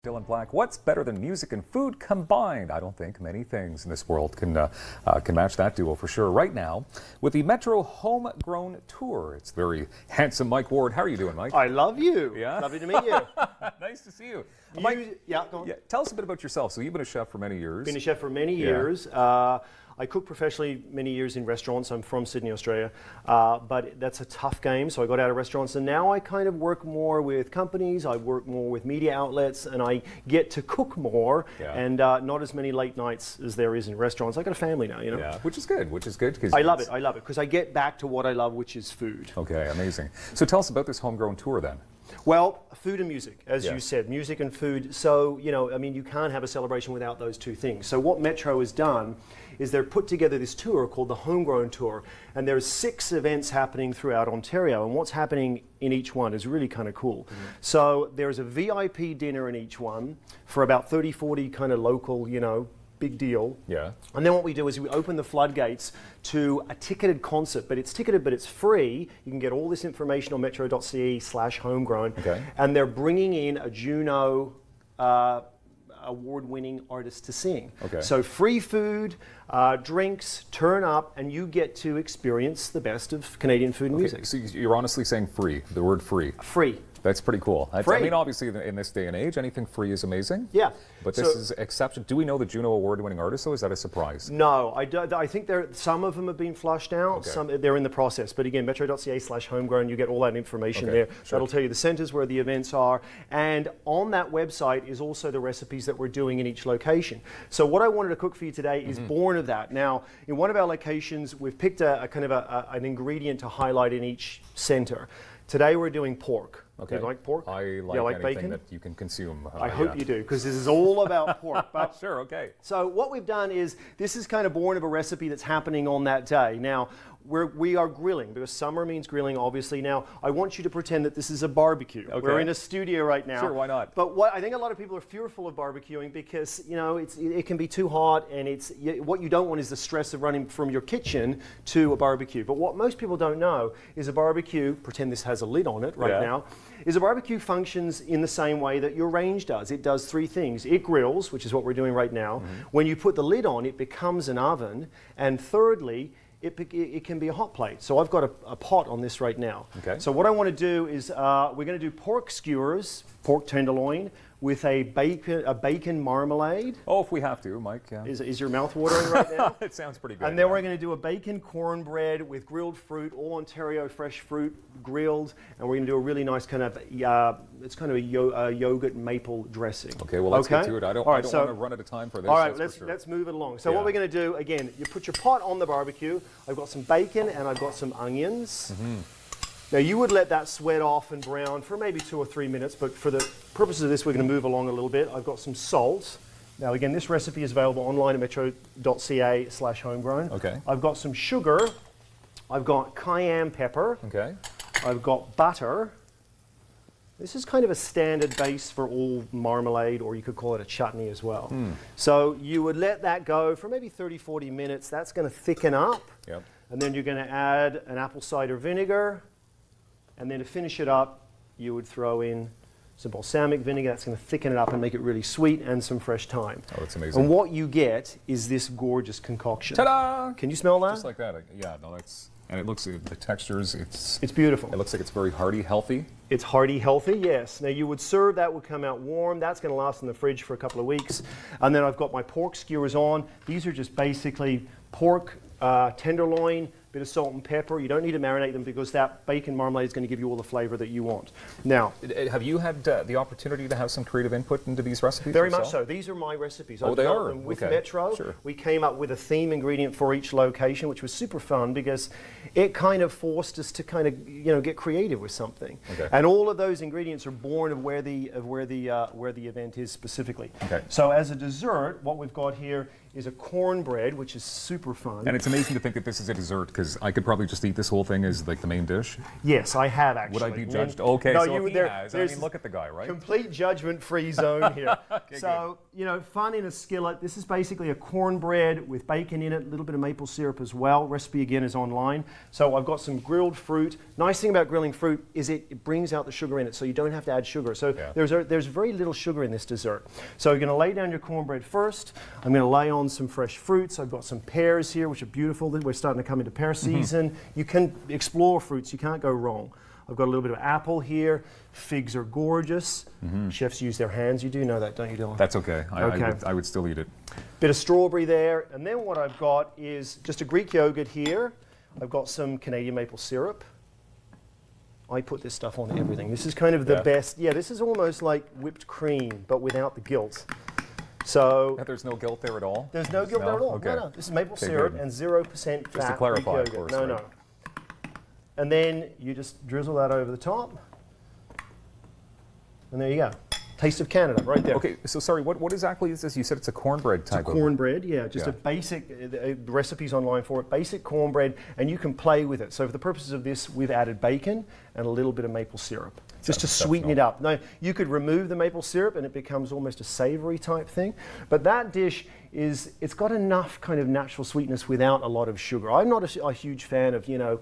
Dylan Black, what's better than music and food combined? I don't think many things in this world can match that duo for sure. Right now, with the Metro Homegrown Tour, it's very handsome Mike Ward. How are you doing, Mike? I love you. Yeah? Lovely to meet you. Nice to see you. Mike, yeah, go on. Yeah, tell us a bit about yourself. So you've been a chef for many years. Been a chef for many years. I cooked professionally many years in restaurants. I'm from Sydney, Australia, but that's a tough game, so I got out of restaurants, and now I kind of work more with companies, I work more with media outlets, and I get to cook more, and not as many late nights as there is in restaurants. I got a family now, you know? Yeah, which is good, because I love it, because I get back to what I love, which is food. Okay, amazing. So tell us about this homegrown tour then. Well, food and music, as you said, music and food. So, you know, I mean, you can't have a celebration without those two things. So what Metro has done is they're put together this tour called the Homegrown Tour, and there's 6 events happening throughout Ontario, and what's happening in each one is really kind of cool. So there's a VIP dinner in each one for about 30, 40 kind of local, you know, big deal. Yeah. And then what we do is we open the floodgates to a ticketed concert, but it's ticketed, but it's free. You can get all this information on metro.ca/homegrown. Okay. And they're bringing in a Juno award-winning artist to sing. Okay. So free food, drinks, turn up, and you get to experience the best of Canadian food and music. So you're honestly saying free, the word free. Free. That's pretty cool. I mean, obviously, in this day and age, anything free is amazing. Yeah. But this is exception. Do we know the Juno Award-winning artist, or is that a surprise? No, I think some of them have been flushed out. Okay. Some they're in the process. But again, metro.ca/homegrown, you get all that information there. Sure. That'll tell you the centres where the events are. And on that website is also the recipes that we're doing in each location. So what I wanted to cook for you today is born of that. Now, in one of our locations, we've picked a kind of an ingredient to highlight in each centre. Today we're doing pork. Okay. You like pork? I like anything bacon? That you can consume. I hope you do, because this is all about pork. But sure, okay. So what we've done is, this is kind of born of a recipe that's happening on that day. Now, we are grilling, because summer means grilling, obviously. Now, I want you to pretend that this is a barbecue. Okay. We're in a studio right now. Sure, why not? But what I think a lot of people are fearful of barbecuing, because, you know, it can be too hot, and what you don't want is the stress of running from your kitchen to a barbecue. But what most people don't know is a barbecue, pretend this has a lid on it right now, is a barbecue functions in the same way that your range does. It does 3 things. It grills, which is what we're doing right now. When you put the lid on, it becomes an oven. And thirdly, it can be a hot plate. So I've got a pot on this right now. Okay. So what I want to do is we're going to do pork skewers, pork tenderloin, with a bacon marmalade. Oh, if we have to, Mike. Yeah. Is your mouth watering right now? It sounds pretty good. And then we're going to do a bacon cornbread with grilled fruit, all Ontario fresh fruit grilled, and we're going to do a really nice kind of it's kind of a yogurt maple dressing. Okay, well let's get to it. I don't want to run out of time for this. All right, let's move it along. So what we're going to do, again, you put your pot on the barbecue. I've got some bacon and I've got some onions. Now, you would let that sweat off and brown for maybe 2 or 3 minutes, but for the purposes of this, we're going to move along a little bit. I've got some salt. Now, again, this recipe is available online at metro.ca/homegrown. Okay. I've got some sugar. I've got cayenne pepper. Okay. I've got butter. This is kind of a standard base for all marmalade, or you could call it a chutney as well. So you would let that go for maybe 30, 40 minutes. That's going to thicken up. Yep. And then you're going to add an apple cider vinegar. And then to finish it up, you would throw in some balsamic vinegar. That's going to thicken it up and make it really sweet, and some fresh thyme. Oh, that's amazing. And what you get is this gorgeous concoction. Ta-da! Can you smell that? Just like that. Yeah, no, that's... And it looks, the textures, it's beautiful. It looks like it's very hearty, healthy. It's hearty, healthy, yes. Now you would serve, that would come out warm. That's going to last in the fridge for a couple of weeks. And then I've got my pork skewers on. These are just basically pork tenderloin, bit of salt and pepper. You don't need to marinate them, because that bacon marmalade is going to give you all the flavor that you want. Now, have you had the opportunity to have some creative input into these recipes? Very much so. These are my recipes. Oh, they are? Them with Metro. Sure. We came up with a theme ingredient for each location, which was super fun, because it kind of forced us to kind of, you know, get creative with something. Okay. And all of those ingredients are born of where the event is specifically. Okay. So as a dessert, what we've got here is a cornbread, which is super fun. And it's amazing to think that this is a dessert, because I could probably just eat this whole thing as like the main dish. Yes, I have actually. Would I be judged? Okay, no, so if he has, I mean, look at the guy, right? Complete judgment-free zone here. Okay, so, you know, fun in a skillet. This is basically a cornbread with bacon in it, a little bit of maple syrup as well. Recipe again is online. So I've got some grilled fruit. Nice thing about grilling fruit is it brings out the sugar in it, so you don't have to add sugar. So there's very little sugar in this dessert. So you're going to lay down your cornbread first. I'm going to lay on some fresh fruits. I've got some pears here, which are beautiful. We're starting to come into pear season. You can explore fruits. You can't go wrong. I've got a little bit of apple here. Figs are gorgeous. Chefs use their hands. You do know that, don't you, Dylan? That's okay. I would still eat it. Bit of strawberry there. And then what I've got is just a Greek yogurt here. I've got some Canadian maple syrup. I put this stuff on everything. This is kind of the best. Yeah, this is almost like whipped cream, but without the guilt. So there's no guilt there at all? There's no guilt there at all. Okay. No. This is maple syrup and 0% fat. Just to clarify, of course. No. And then you just drizzle that over the top. And there you go. Taste of Canada, right there. Okay, so sorry, what exactly is this? You said it's a cornbread type of... It's a cornbread, yeah. Just a basic, recipes online for it, basic cornbread, and you can play with it. So for the purposes of this, we've added bacon and a little bit of maple syrup, just to sweeten it up. Now, you could remove the maple syrup and it becomes almost a savory type thing, but that dish it's got enough kind of natural sweetness without a lot of sugar. I'm not a huge fan of, you know,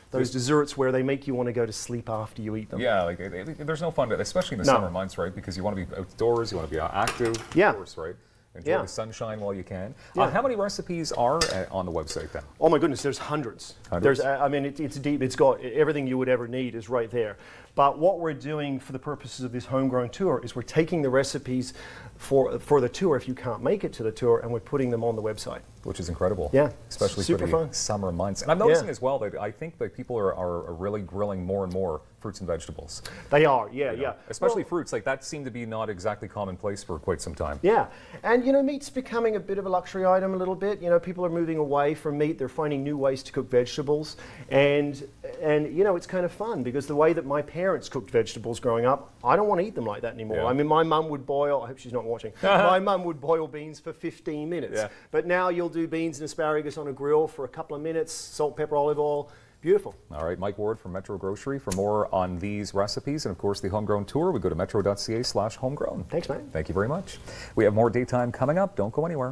those desserts where they make you want to go to sleep after you eat them. Yeah, like there's no fun, especially in the summer months, right? Because you want to be outdoors, you want to be active, of course, right? Enjoy the sunshine while you can. How many recipes are on the website then? Oh my goodness, there's hundreds. There's, I mean, it's deep. It's got everything you would ever need is right there. But what we're doing for the purposes of this homegrown tour is we're taking the recipes for the tour if you can't make it to the tour, and we're putting them on the website. Which is incredible. Yeah, especially for the summer months. And I'm noticing as well that I think that people are really grilling more and more fruits and vegetables. They are, yeah. Especially fruits, like that seemed to be not exactly commonplace for quite some time. Yeah, and you know, meat's becoming a bit of a luxury item a little bit. You know, people are moving away from meat. They're finding new ways to cook vegetables, and you know, it's kind of fun because the way that my parents cooked vegetables growing up, I don't want to eat them like that anymore. I mean, my mum would boil, I hope she's not watching, my mum would boil beans for 15 minutes. But now you'll do beans and asparagus on a grill for a couple of minutes, salt, pepper, olive oil. Beautiful. All right, Mike Ward from Metro Grocery. For more on these recipes and, of course, the Homegrown Tour, we go to metro.ca/homegrown. Thanks, man. Thank you very much. We have more daytime coming up. Don't go anywhere.